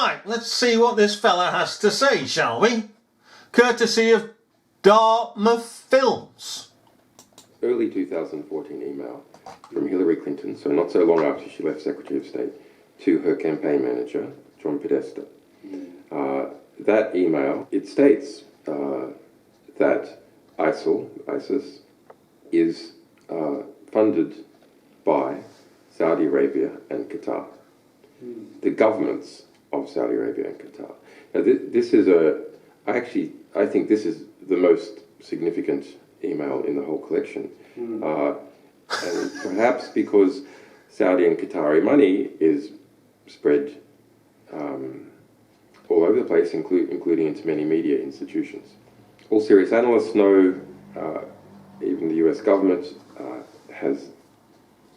Right, let's see what this fella has to say, shall we? Courtesy of Dartmouth Films. Early 2014 email from Hillary Clinton, so not so long after she left Secretary of State, to her campaign manager, John Podesta. That email, it states that ISIS, is funded by Saudi Arabia and Qatar, the governments of Saudi Arabia and Qatar. Now, this is I think this is the most significant email in the whole collection. And perhaps because Saudi and Qatari money is spread all over the place, including into many media institutions. All serious analysts know, even the US government has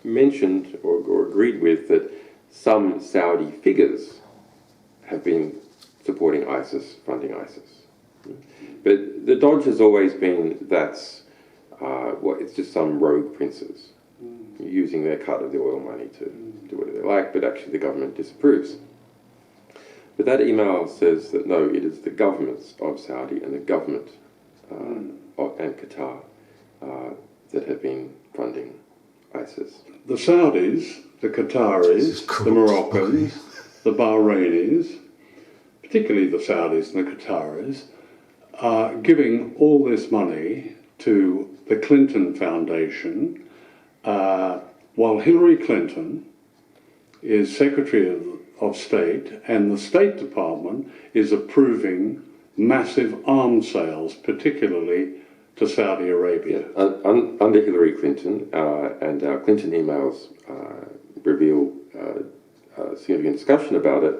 mentioned or agreed with that some Saudi figures have been supporting ISIS, funding ISIS. But the dodge has always been that's it's just some rogue princes using their cut of the oil money to do whatever they like, but actually the government disapproves. But that email says that no, it is the governments of Saudi and the government and Qatar that have been funding ISIS. The Saudis, the Qataris, the Moroccans, the Bahrainis, particularly the Saudis and the Qataris, are giving all this money to the Clinton Foundation, while Hillary Clinton is Secretary of State and the State Department is approving massive arms sales, particularly to Saudi Arabia. Under Hillary Clinton, and our Clinton emails reveal significant discussion about it,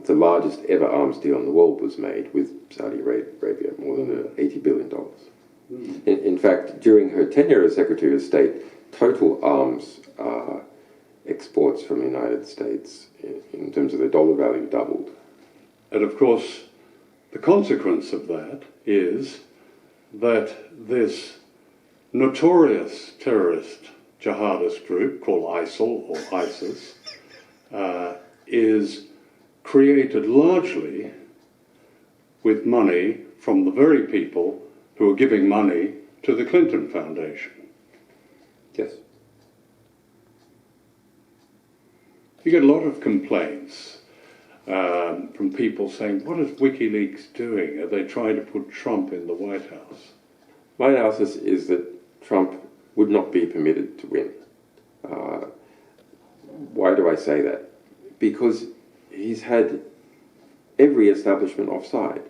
the largest ever arms deal in the world was made with Saudi Arabia, more than $80 billion. In fact, during her tenure as Secretary of State, total arms exports from the United States, in terms of their dollar value, doubled. And of course, the consequence of that is that this notorious terrorist jihadist group called ISIL or ISIS is created largely with money from the very people who are giving money to the Clinton Foundation. Yes. You get a lot of complaints from people saying, what is WikiLeaks doing? Are they trying to put Trump in the White House? My analysis is that Trump would not be permitted to win. Why do I say that? Because he's had every establishment offside.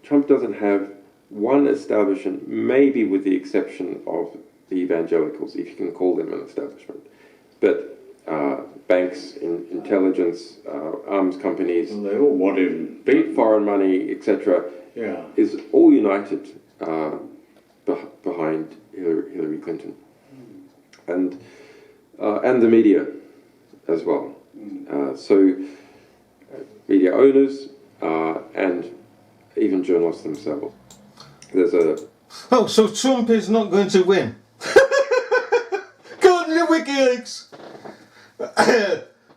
Trump doesn't have one establishment, maybe with the exception of the evangelicals, if you can call them an establishment. But banks, intelligence, arms companies, and they all want him, big foreign money, etc., is all united behind Hillary Clinton, and the media as well. So media owners and even journalists themselves. So Trump is not going to win. Go to WikiLeaks.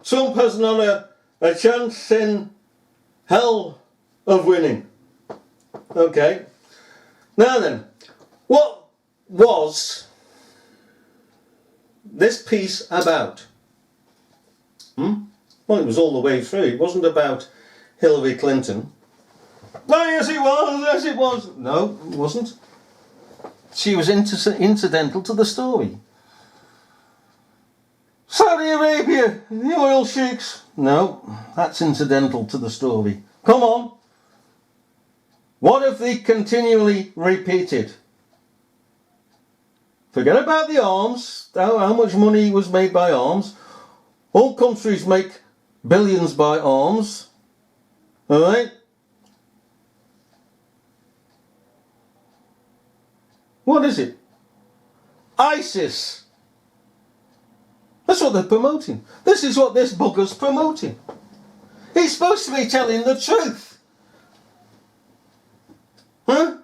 Trump has not a chance in hell of winning. Okay. Now then, what was this piece about? Well, it was all the way through. It wasn't about Hillary Clinton. Oh, yes it was, yes it was. No, it wasn't. She was incidental to the story. Saudi Arabia, the oil sheiks. No, that's incidental to the story. Come on. What have they continually repeated? Forget about the arms, how much money was made by arms. All countries make billions by arms. Alright? What is it? ISIS. That's what they're promoting. This is what this bugger's promoting. He's supposed to be telling the truth. Huh?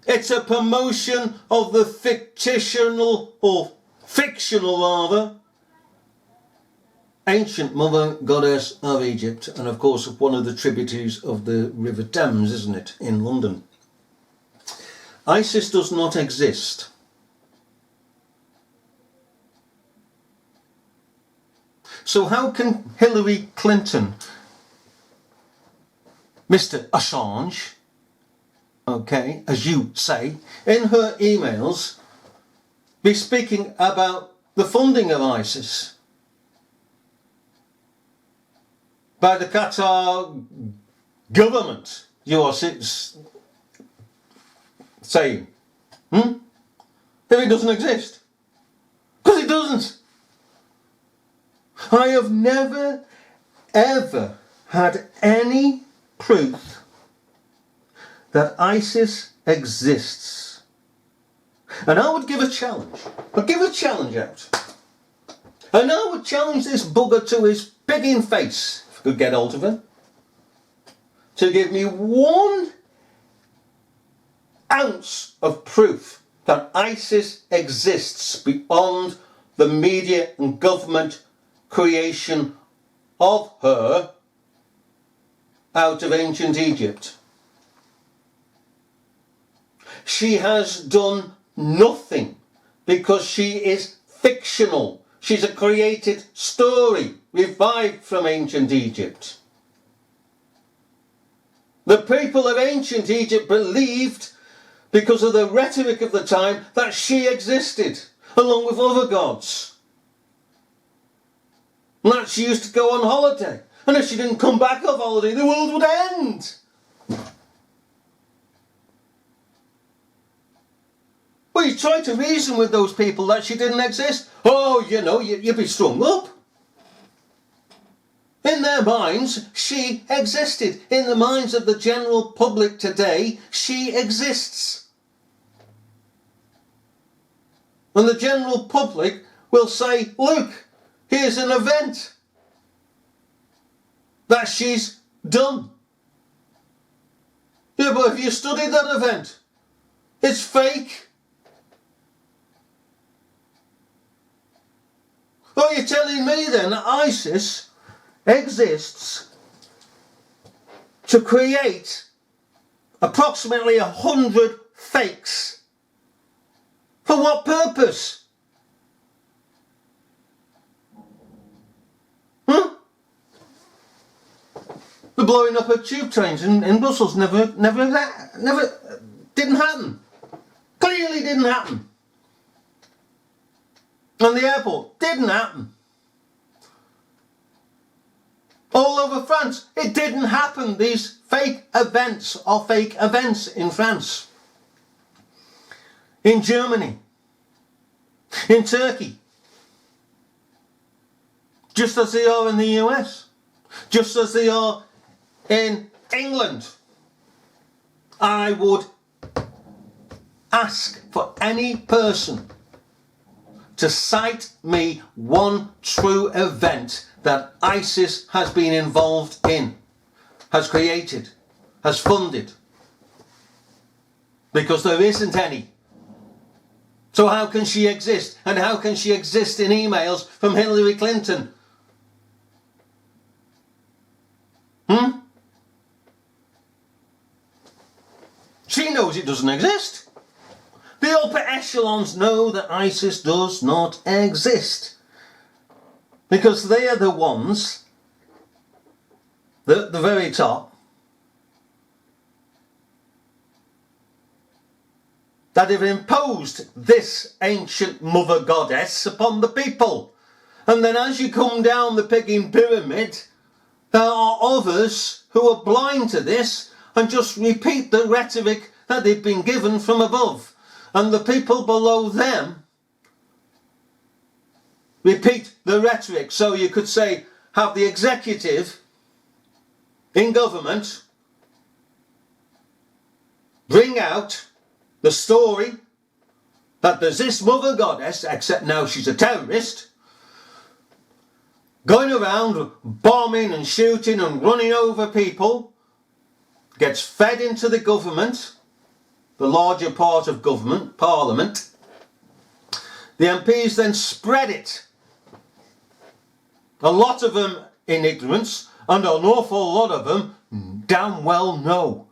It's a promotion of the fictional ancient mother goddess of Egypt, and of course one of the tributaries of the River Thames, isn't it, in London. Isis does not exist. So how can Hillary Clinton, Mr. Assange, okay, as you say, in her emails, be speaking about the funding of ISIS by the Qatar government, you are saying? If it doesn't exist? Because it doesn't. I have never, ever had any proof that ISIS exists. And I would give a challenge. I'd give a challenge out. And I would challenge this bugger to his pigging face, if I could get hold of him, to give me 1 ounce of proof that ISIS exists beyond the media and government creation of her out of ancient Egypt. She has done nothing because she is fictional. She's a created story revived from ancient Egypt. The people of ancient Egypt believed, because of the rhetoric of the time, that she existed along with other gods. And that she used to go on holiday. And if she didn't come back off holiday, the world would end. Well, you try to reason with those people that she didn't exist. Oh, you know, you'd be strung up. In their minds, she existed. In the minds of the general public today, she exists. And the general public will say, look, here's an event that she's done. Yeah, but have you studied that event? It's fake. Oh, you're telling me then that ISIS exists to create approximately 100 fakes. For what purpose? The blowing up of tube trains in Brussels never didn't happen. Clearly didn't happen. And the airport didn't happen. All over France, it didn't happen. These fake events are fake events in France, in Germany, in Turkey, just as they are in the US, just as they are in England. I would ask for any person to cite me 1 true event that ISIS has been involved in, has created, has funded. Because there isn't any. So how can she exist? And how can she exist in emails from Hillary Clinton? She knows it doesn't exist. The upper echelons know that ISIS does not exist. Because they are the ones, the very top, that have imposed this ancient mother goddess upon the people. And then as you come down the pigging pyramid, there are others who are blind to this and just repeat the rhetoric that they've been given from above. And the people below them repeat the rhetoric. So you could say, have the executive in government bring out the story that there's this mother goddess, except now she's a terrorist, going around bombing and shooting and running over people, gets fed into the government, the larger part of government, Parliament. The MPs then spread it A lot of them in ignorance, and an awful lot of them damn well know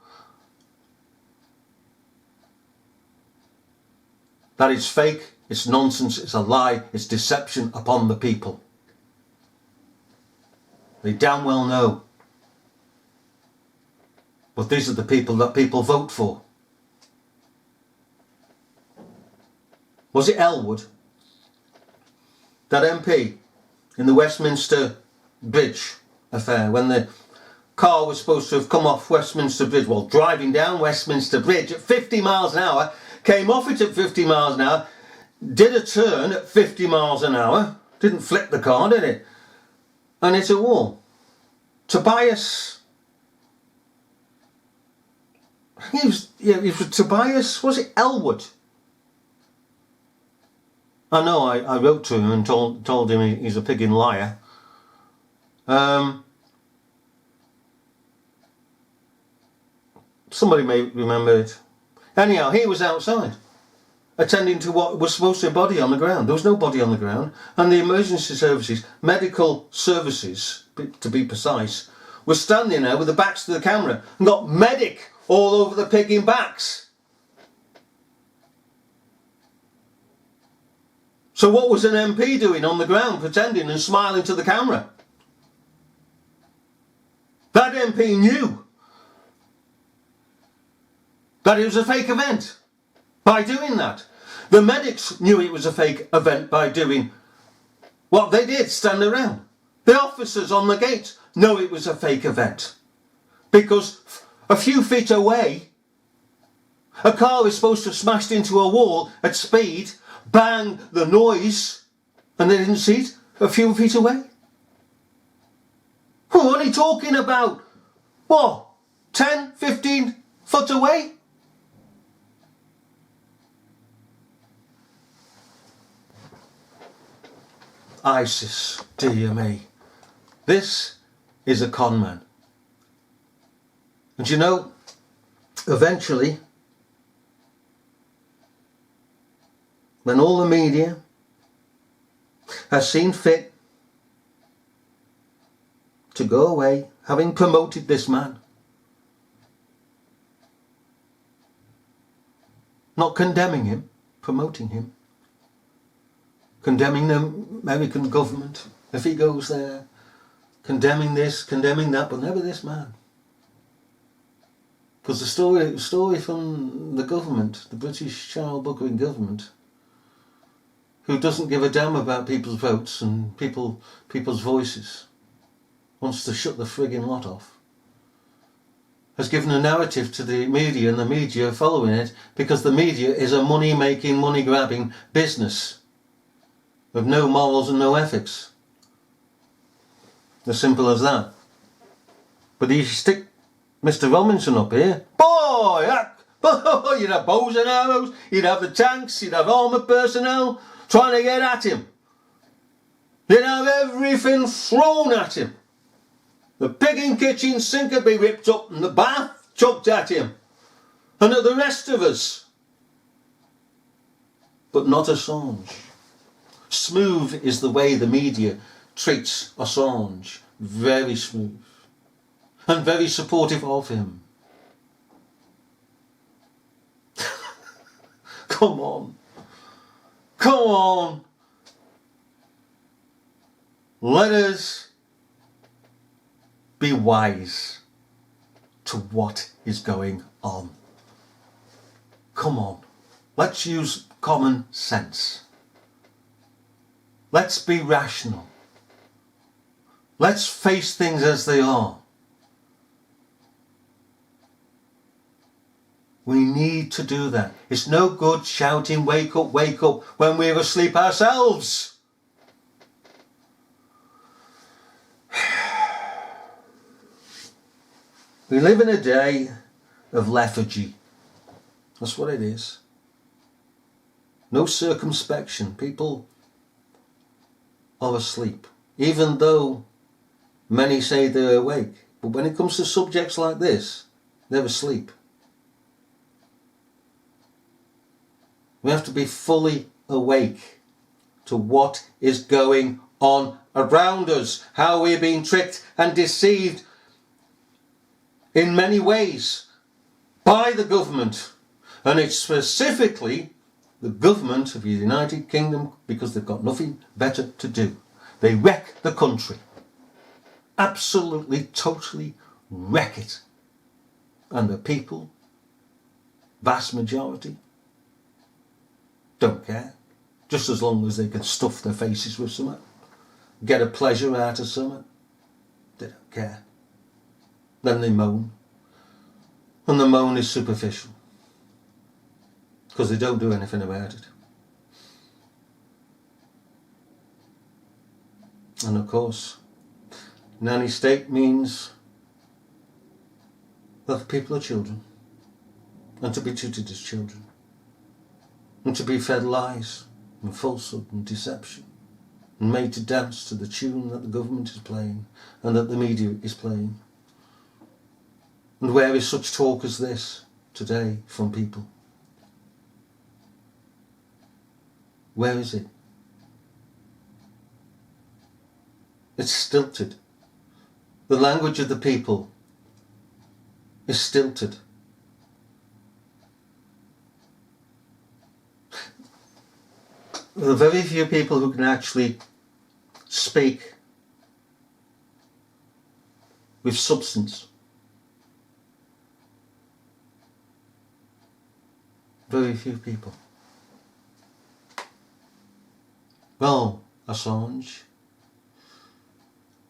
that it's fake, it's nonsense, it's a lie, it's deception upon the people. They damn well know. But these are the people that people vote for. Was it Elwood? That MP in the Westminster Bridge affair, when the car was supposed to have come off Westminster Bridge, well, driving down Westminster Bridge at 50 miles an hour, came off it at 50 miles an hour, did a turn at 50 miles an hour, didn't flip the car, did it? And hit a wall. Tobias, it was Tobias, was it Elwood? I know, I wrote to him and told him he's a pigging liar. Somebody may remember it. Anyhow, he was outside, attending to what was supposed to be a body on the ground. There was no body on the ground. And the emergency services, medical services, to be precise, were standing there with their backs to the camera and got medic all over the pigging backs. So what was an MP doing on the ground, pretending and smiling to the camera? That MP knew that it was a fake event by doing that. The medics knew it was a fake event by doing what they did, stand around. The officers on the gate know it was a fake event because a few feet away, a car is supposed to have smashed into a wall at speed, bang, the noise, and they didn't see it a few feet away. What are you talking about? What, 10, 15 foot away? ISIS, dear me. This is a con man. And you know, eventually, when all the media has seen fit to go away, having promoted this man, not condemning him, promoting him, condemning the American government if he goes there, condemning this, condemning that, but never this man. Because the story from the government, the British child buckering government, who doesn't give a damn about people's votes and people's voices, wants to shut the frigging lot off, has given a narrative to the media, and the media are following it because the media is a money-making, money-grabbing business of no morals and no ethics. As simple as that. But you stick Mr. Robinson up here, you'd have bows and arrows, you'd have the tanks, you'd have armoured personnel trying to get at him. You'd have everything thrown at him. The pigging kitchen sink would be ripped up and the bath chucked at him. And at the rest of us. But not Assange. Smooth is the way the media treats Assange. Very smooth. And very supportive of him. Come on. Come on. Let us be wise to what is going on. Come on. Let's use common sense. Let's be rational. Let's face things as they are. We need to do that. It's no good shouting, wake up, when we're asleep ourselves. We live in a day of lethargy. That's what it is. No circumspection. People are asleep. Even though many say they're awake. But when it comes to subjects like this, they're asleep. We have to be fully awake to what is going on around us, how we're being tricked and deceived in many ways by the government. And it's specifically the government of the United Kingdom, because they've got nothing better to do. They wreck the country. Absolutely, totally wreck it. And the people, vast majority, don't care. Just as long as they can stuff their faces with something, get a pleasure out of something, they don't care. Then they moan. And the moan is superficial, because they don't do anything about it. And of course, nanny state means that the people are children, and to be treated as children, and to be fed lies and falsehood and deception, and made to dance to the tune that the government is playing and that the media is playing. And where is such talk as this today from people? Where is it? It's stilted. The language of the people is stilted. There are very few people who can actually speak with substance. Very few people. Well, Assange,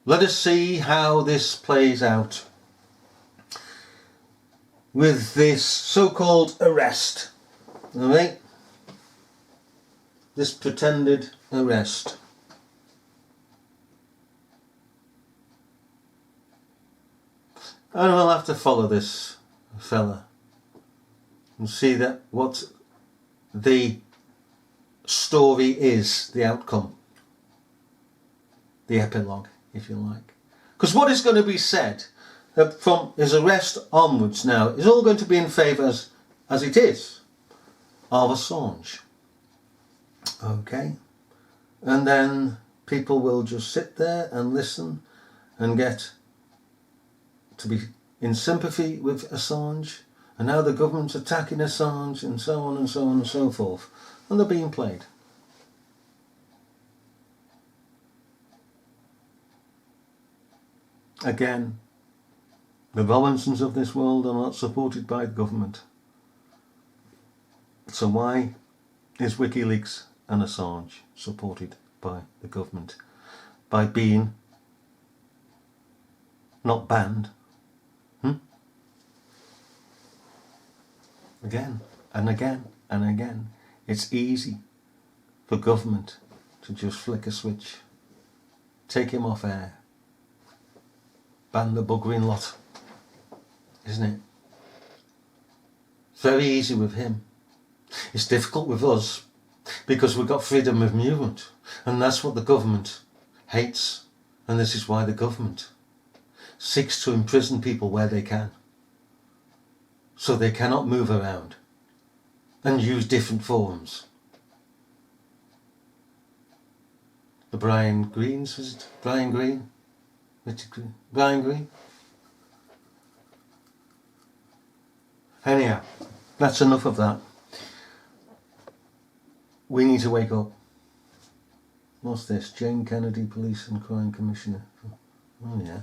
let us see how this plays out with this so-called arrest. Alright? This pretended arrest. And we'll have to follow this fella and see that what the story is, the outcome, the epilogue, if you like. Because what is going to be said from his arrest onwards now is all going to be in favour, as it is, of Assange. Okay? And then people will just sit there and listen and get to be in sympathy with Assange. And now the government's attacking Assange, and so on and so on and so forth. And they're being played. Again, the Robinsons of this world are not supported by the government. So why is WikiLeaks and Assange supported by the government? By being not banned. Again and again and again. It's easy for government to just flick a switch, take him off air, ban the buggering lot, isn't it? Very easy with him. It's difficult with us because we've got freedom of movement, and that's what the government hates. And this is why the government seeks to imprison people where they can, so they cannot move around and use different forms. The Brian Greens, was it? Brian Green? Richard Green? Brian Green? Anyhow, that's enough of that. We need to wake up. What's this? Jane Kennedy, Police and Crime Commissioner. Oh yeah.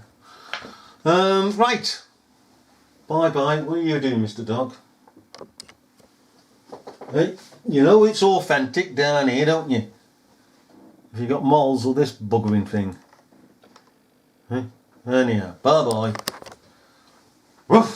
Right. Bye-bye. What are you doing, Mr. Dog? Hey, you know it's authentic down here, don't you? If you got moles or this buggering thing. Hey? Anyhow, bye-bye. Woof!